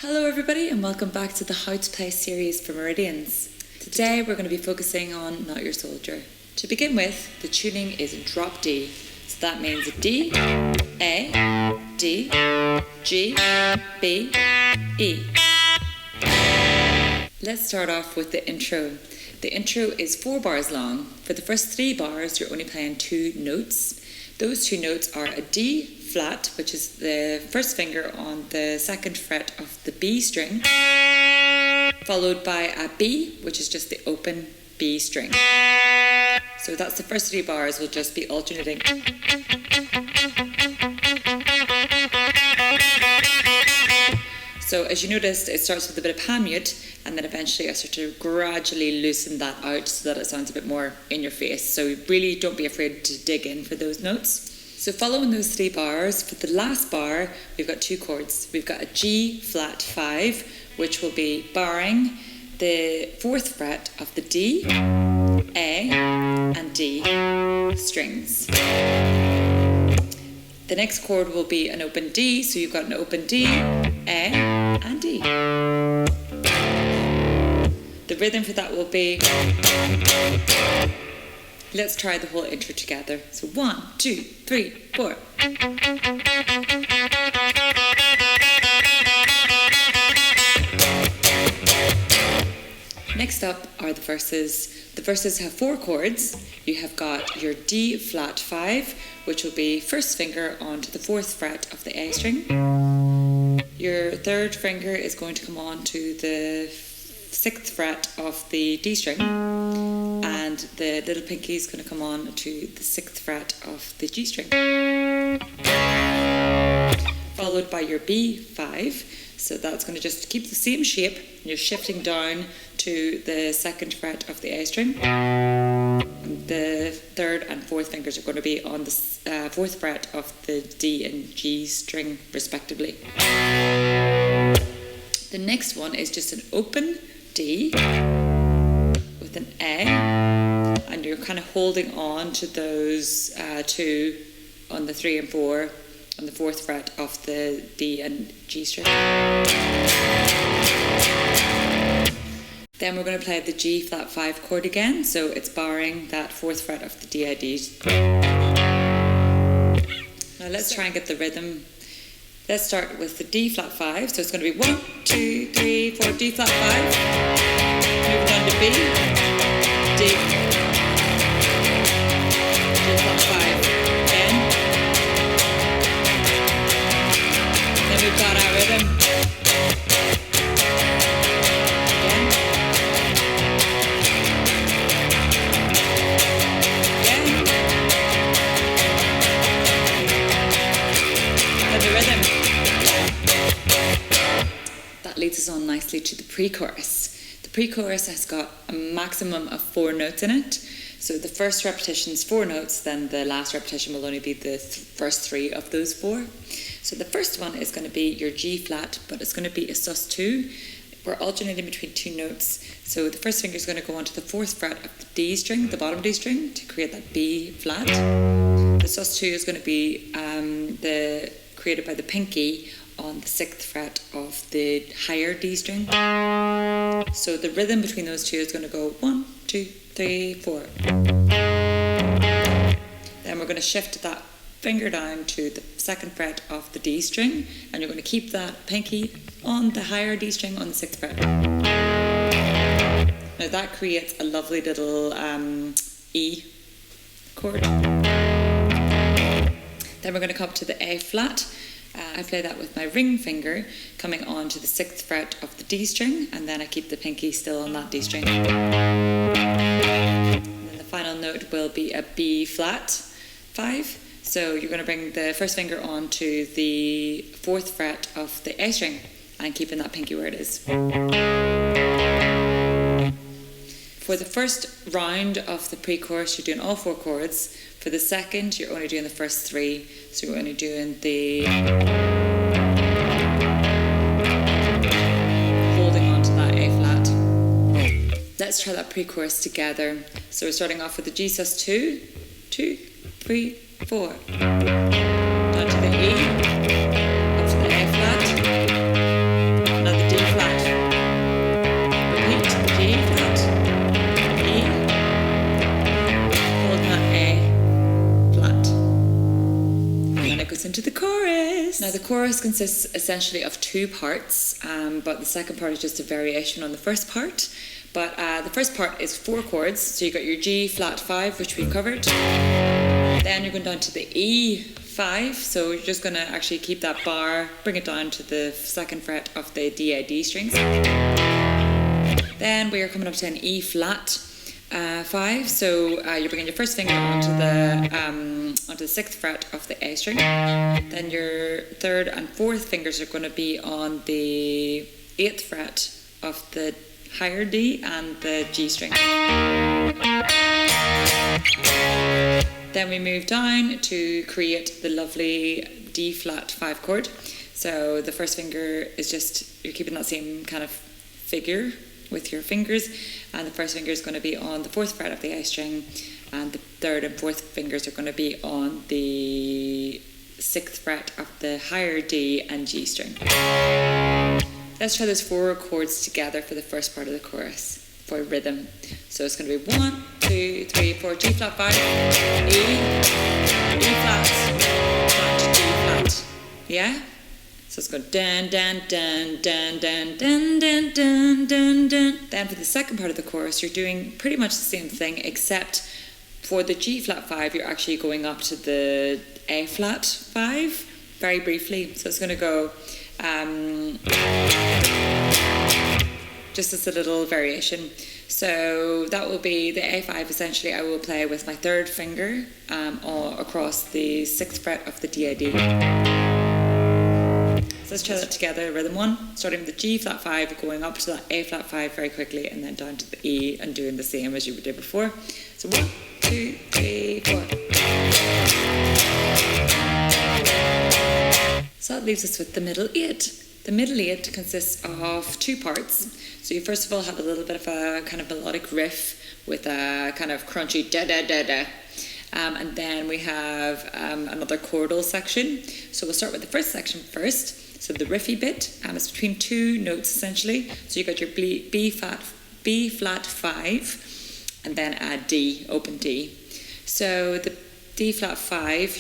Hello everybody and welcome back to the How to Play series for Meridians. Today we're going to be focusing on Not Your Soldier. To begin with, the tuning is drop D. So that means D, A, D, G, B, E. Let's start off with the intro. The intro is 4 bars long. For the first 3 bars you're only playing 2 notes. Those 2 notes are a D flat, which is the first finger on the 2nd fret of the B string, followed by a B, which is just the open B string. So that's the first 3 bars, will just be alternating. So as you noticed, it starts with a bit of pan mute, and then eventually I start to gradually loosen that out so that it sounds a bit more in your face. So really don't be afraid to dig in for those notes. So following those 3 bars, for the last bar, we've got 2 chords. We've got a G flat 5, which will be barring the 4th fret of the D, A, and D strings. The next chord will be an open D, so you've got an open D, A, and D. The rhythm for that will be... Let's try the whole intro together. So 1, 2, 3, 4. Next up are the verses. The verses have 4 chords. You have got your D flat 5, which will be first finger onto the 4th fret of the A string. Your 3rd finger is going to come on to the 6th fret of the D string, and the little pinky is going to come on to the 6th fret of the G string, followed by your B5. So that's going to just keep the same shape. You're shifting down to the 2nd fret of the A string. The 3rd and 4th fingers are going to be on the 4th fret of the D and G string respectively. The next one is just an open D with an A, and you're kind of holding on to those 2 on the 3 and 4 on the 4th fret of the D and G string. Then we're going to play the G flat 5 chord again, so it's barring that 4th fret of the D, A, D. Now let's try and get the rhythm. Let's start with the D flat 5, so it's going to be 1, 2, 3, 4, D flat 5, move down to B, D, G flat 5, again, then we've got our rhythm, again, then the rhythm. That leads us on nicely to the pre-chorus. The pre-chorus has got a maximum of 4 notes in it. So the first repetition is 4 notes, then the last repetition will only be the first 3 of those 4. So the first one is going to be your G flat, but it's going to be a sus2. We're alternating between 2 notes. So the first finger is going to go onto the 4th fret of the D string, the bottom D string, to create that B flat. The sus2 is going to be created by the pinky on the 6th fret of the higher D string. So the rhythm between those 2 is going to go 1, 2, 3, 4. Then we're going to shift that finger down to the 2nd fret of the D string, and you're going to keep that pinky on the higher D string on the 6th fret. Now that creates a lovely little E chord. Then we're going to come up to the A flat. I play that with my ring finger coming on to the 6th fret of the D string, and then I keep the pinky still on that D string. And then the final note will be a B flat 5. So you're going to bring the first finger on to the 4th fret of the A string and keeping that pinky where it is. For the first round of the pre-chorus, you're doing all 4 chords. For the second, you're only doing the first 3. So you're only doing the holding on to that A flat. Let's try that pre-chorus together. So we're starting off with the G sus2, 2, 3, 4. Down to the E, up to the A flat, chorus consists essentially of two parts, but the second part is just a variation on the first part. But the first part is 4 chords, so you got your G flat 5, which we've covered. Then you're going down to the E5, so you're just going to actually keep that bar, bring it down to the 2nd fret of the D strings. Then we are coming up to an E flat 5, so you're bringing your first finger onto the 6th fret of the A string. Then your 3rd and 4th fingers are going to be on the 8th fret of the higher D and the G string. Then we move down to create the lovely D flat 5 chord. So the first finger is just, you're keeping that same kind of figure with your fingers, and the first finger is going to be on the 4th fret of the A string, and the 3rd and 4th fingers are going to be on the 6th fret of the higher D and G string. Let's try those 4 chords together for the first part of the chorus for rhythm. So it's going to be 1, 2, 3, 4, G flat 5, E flat, flat, G flat. Yeah? So it's going dun dun dun dun dun dun dun dun dun dun. Then for the second part of the chorus, you're doing pretty much the same thing, except for the G flat 5, you're actually going up to the A flat 5 very briefly. So it's going to go just as a little variation. So that will be the A5. Essentially, I will play with my 3rd finger across the 6th fret of the D. So let's try that together. Rhythm 1, starting with the G flat 5, going up to that A flat 5 very quickly, and then down to the E, and doing the same as you did before. So 1, 2, 3, 4. So that leaves us with the middle 8. The middle 8 consists of 2 parts. So you first of all have a little bit of a kind of melodic riff with a kind of crunchy da da da da. And then we have another chordal section. So we'll start with the first section first. So the riffy bit is between 2 notes essentially. So you got your B flat 5, and then a D, open D. So the D flat 5,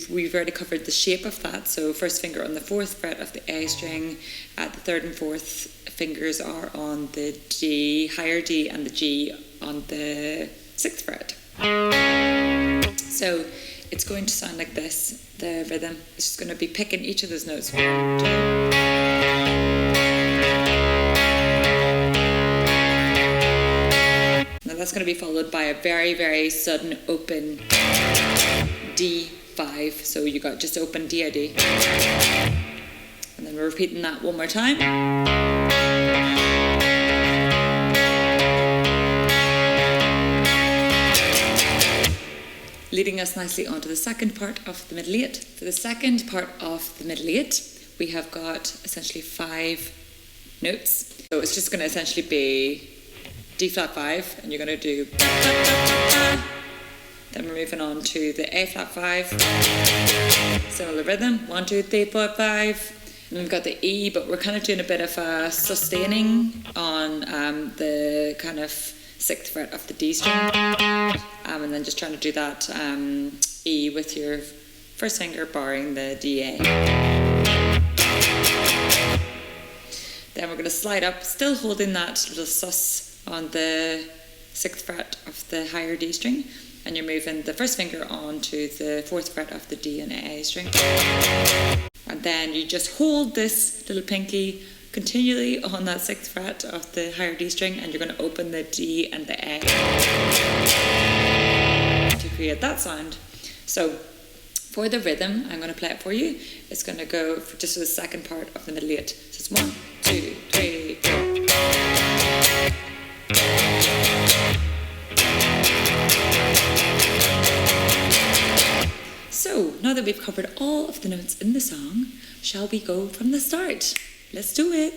we've already covered the shape of that. So first finger on the 4th fret of the A string, the 3rd and 4th fingers are on the D, higher D, and the G on the 6th fret. So it's going to sound like this, the rhythm. It's just going to be picking each of those notes. 1, 2. Now that's going to be followed by a very, very sudden open D5. So you got just open D, D. And then we're repeating that one more time. Leading us nicely onto the second part of the middle 8. For the second part of the middle 8, we have got essentially 5 notes. So it's just going to essentially be D flat 5, and you're going to do. Then we're moving on to the A flat 5. Similar rhythm, 1, 2, 3, 4, 5. And we've got the E, but we're kind of doing a bit of a sustaining on the kind of 6th fret of the D string, and then just trying to do that E with your first finger barring the DA. Then we're going to slide up, still holding that little sus on the 6th fret of the higher D string, and you're moving the first finger onto the 4th fret of the D and A string. And then you just hold this little pinky continually on that 6th fret of the higher D string, and you're going to open the D and the A to create that sound. So for the rhythm, I'm going to play it for you. It's going to go for just for the second part of the middle 8. So it's 1, 2, 3, 4. So now that we've covered all of the notes in the song, shall we go from the start? Let's do it.